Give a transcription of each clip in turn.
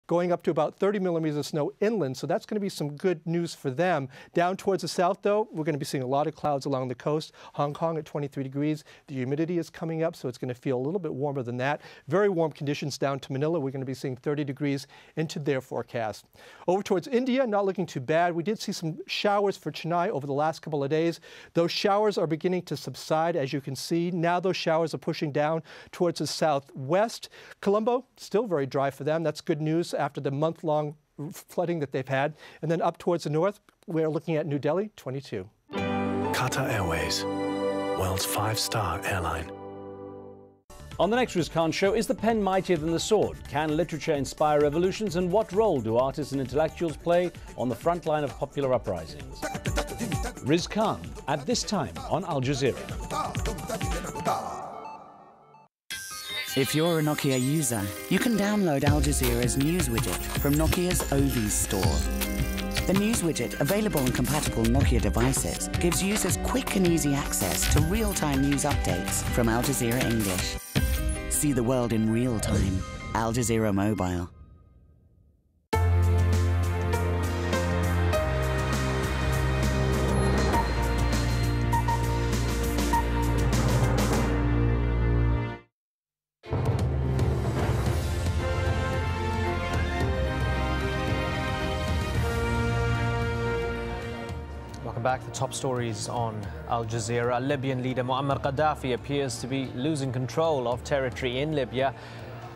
going up to about 30 millimeters of snow inland, so that's going to be some good news for them. Down towards the south, though, we're going to be seeing a lot of clouds along the coast. Hong Kong at 23 degrees. The humidity is coming up, so it's going to feel a little bit warmer than that. Very warm conditions down to Manila. We're going to be seeing 30 degrees into their forecast. Over towards India, not looking too bad. We did see some showers for Chennai over the last couple of days. Those showers are beginning to subside, as you can see. Now those showers are pushing down towards the southwest. Colombo, still very dry for them. That's good news after the month-long flooding that they've had. And then up towards the north, we're looking at New Delhi, 22. Qatar Airways, world's 5-star airline. On the next Riz Khan Show, is the pen mightier than the sword? Can literature inspire revolutions? And what role do artists and intellectuals play on the front line of popular uprisings? Riz Khan, at this time on Al Jazeera. If you're a Nokia user, you can download Al Jazeera's news widget from Nokia's Ovis store. The news widget, available on compatible Nokia devices, gives users quick and easy access to real-time news updates from Al Jazeera English. See the world in real time. Al Jazeera Mobile. Back, the top stories on Al Jazeera. Libyan leader Muammar Gaddafi appears to be losing control of territory in Libya.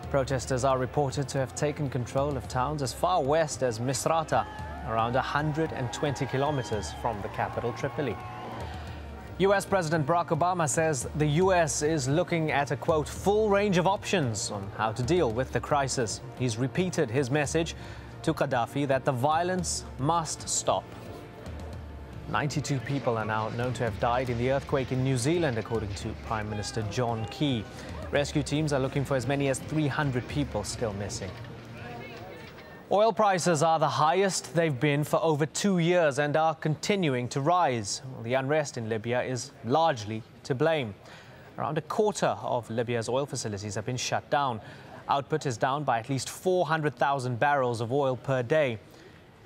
Protesters are reported to have taken control of towns as far west as Misrata, around 120 kilometers from the capital, Tripoli. US President Barack Obama says the US is looking at a, quote, full range of options on how to deal with the crisis. He's repeated his message to Gaddafi that the violence must stop. 92 people are now known to have died in the earthquake in New Zealand, according to Prime Minister John Key. Rescue teams are looking for as many as 300 people still missing. Oil prices are the highest they've been for over 2 years and are continuing to rise. The unrest in Libya is largely to blame. Around a quarter of Libya's oil facilities have been shut down. Output is down by at least 400,000 barrels of oil per day.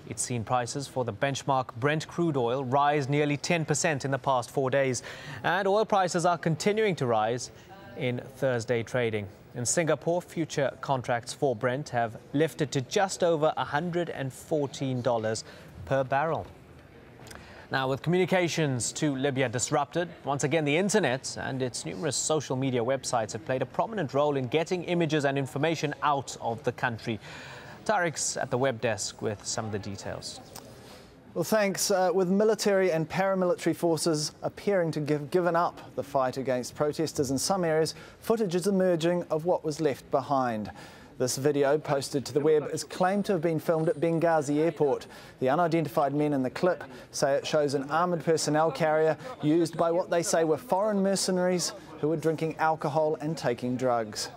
It's seen prices for the benchmark Brent crude oil rise nearly 10% in the past 4 days. And oil prices are continuing to rise in Thursday trading. In Singapore, future contracts for Brent have lifted to just over $114 per barrel. Now, with communications to Libya disrupted, once again the internet and its numerous social media websites have played a prominent role in getting images and information out of the country. Tariq's at the web desk with some of the details. Well, thanks. With military and paramilitary forces appearing to have given up the fight against protesters in some areas, footage is emerging of what was left behind. This video, posted to the web, is claimed to have been filmed at Benghazi airport. The unidentified men in the clip say it shows an armoured personnel carrier used by what they say were foreign mercenaries who were drinking alcohol and taking drugs.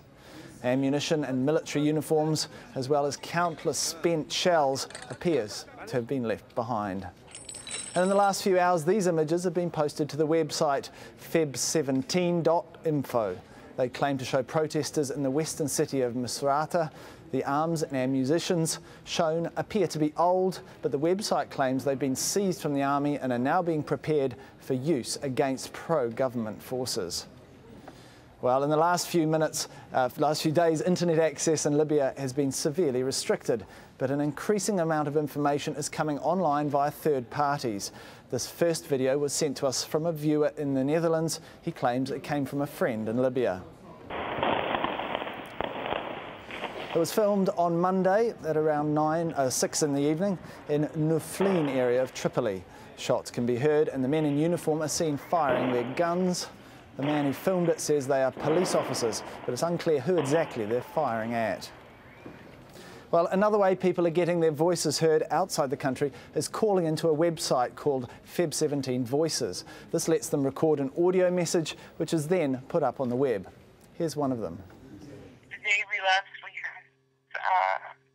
Ammunition and military uniforms, as well as countless spent shells, appears to have been left behind. And in the last few hours, these images have been posted to the website feb17.info. They claim to show protesters in the western city of Misrata. The arms and ammunitions shown appear to be old, but the website claims they've been seized from the army and are now being prepared for use against pro-government forces. Well, in the last few days, internet access in Libya has been severely restricted, but an increasing amount of information is coming online via third parties. This first video was sent to us from a viewer in the Netherlands. He claims it came from a friend in Libya. It was filmed on Monday at around 6 in the evening in Nuflin area of Tripoli. Shots can be heard and the men in uniform are seen firing their guns. The man who filmed it says they are police officers, but it's unclear who exactly they're firing at. Well, another way people are getting their voices heard outside the country is calling into a website called Feb17 Voices. This lets them record an audio message, which is then put up on the web. Here's one of them. The day we left, we had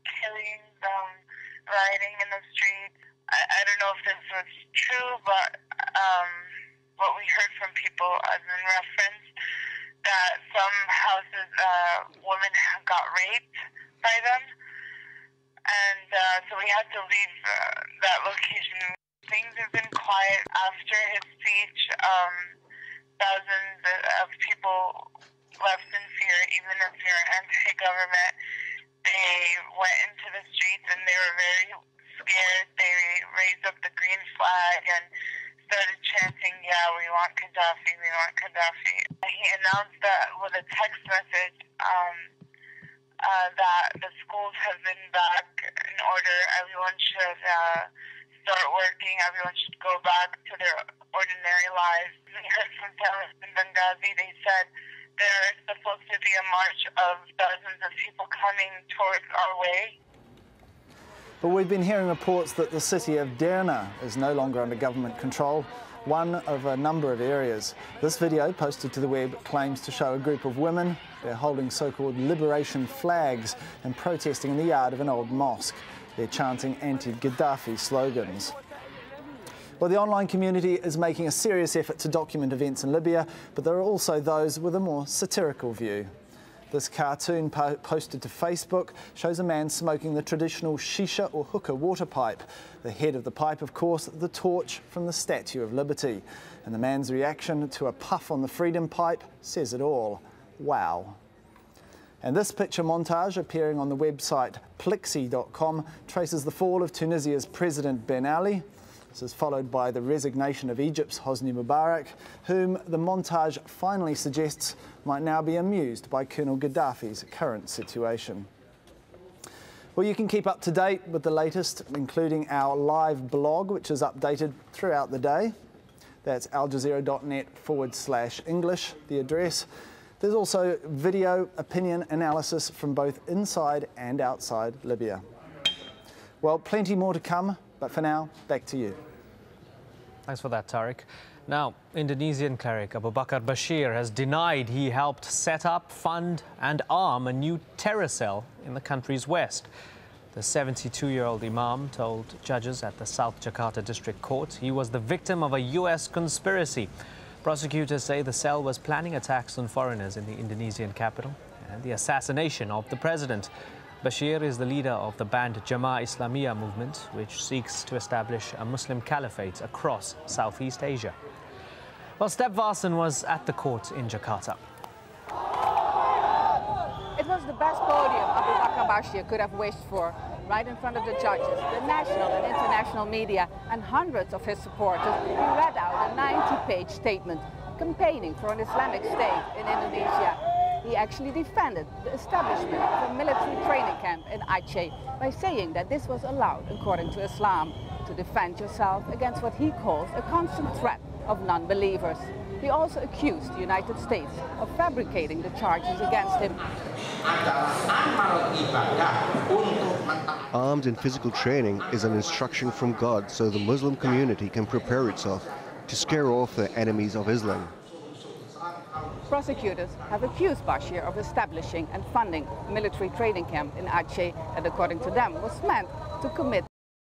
killings, rioting in the streets. I don't know if this was true, but what we heard from people as in reference that some houses, women got raped by them. so we had to leave that location. Things have been quiet after his speech. Thousands of people left in fear, even if you're anti-government. They went into the streets and they were very scared. They raised up the green flag and started chanting, "Yeah, we want Gaddafi, we want Gaddafi." He announced that with a text message that the schools have been back in order. Everyone should start working. Everyone should go back to their ordinary lives. We heard from terrorists in Benghazi. They said there is supposed to be a march of dozens of people coming towards our way. But we've been hearing reports that the city of Derna is no longer under government control, one of a number of areas. This video, posted to the web, claims to show a group of women. They're holding so-called liberation flags and protesting in the yard of an old mosque. They're chanting anti-Gaddafi slogans. Well, the online community is making a serious effort to document events in Libya, but there are also those with a more satirical view. This cartoon posted to Facebook shows a man smoking the traditional shisha or hookah water pipe. The head of the pipe, of course, the torch from the Statue of Liberty. And the man's reaction to a puff on the freedom pipe says it all. Wow. And this picture montage, appearing on the website plexi.com, traces the fall of Tunisia's President Ben Ali. This is followed by the resignation of Egypt's Hosni Mubarak, whom the montage finally suggests might now be amused by Colonel Gaddafi's current situation. Well, you can keep up to date with the latest, including our live blog, which is updated throughout the day. That's aljazeera.net/English, the address. There's also video opinion analysis from both inside and outside Libya. Well, plenty more to come, but for now, back to you. Thanks for that, Tariq. Now, Indonesian cleric Abu Bakar Bashir has denied he helped set up, fund and arm a new terror cell in the country's west. The 72-year-old imam told judges at the South Jakarta District Court he was the victim of a U.S. conspiracy. Prosecutors say the cell was planning attacks on foreigners in the Indonesian capital and the assassination of the president. Bashir is the leader of the banned Jamaah Islamiyah movement, which seeks to establish a Muslim caliphate across Southeast Asia. Well, Step Varson was at the court in Jakarta. It was the best podium Abu Bakar Bashir could have wished for, right in front of the judges, the national and international media, and hundreds of his supporters. He read out a 90-page statement campaigning for an Islamic State in Indonesia. He actually defended the establishment of a military training camp in Aceh by saying that this was allowed according to Islam to defend yourself against what he calls a constant threat of non-believers. He also accused the United States of fabricating the charges against him. Armed and physical training is an instruction from God so the Muslim community can prepare itself to scare off the enemies of Islam. Prosecutors have accused Bashir of establishing and funding a military training camp in Aceh that, according to them, was meant to commit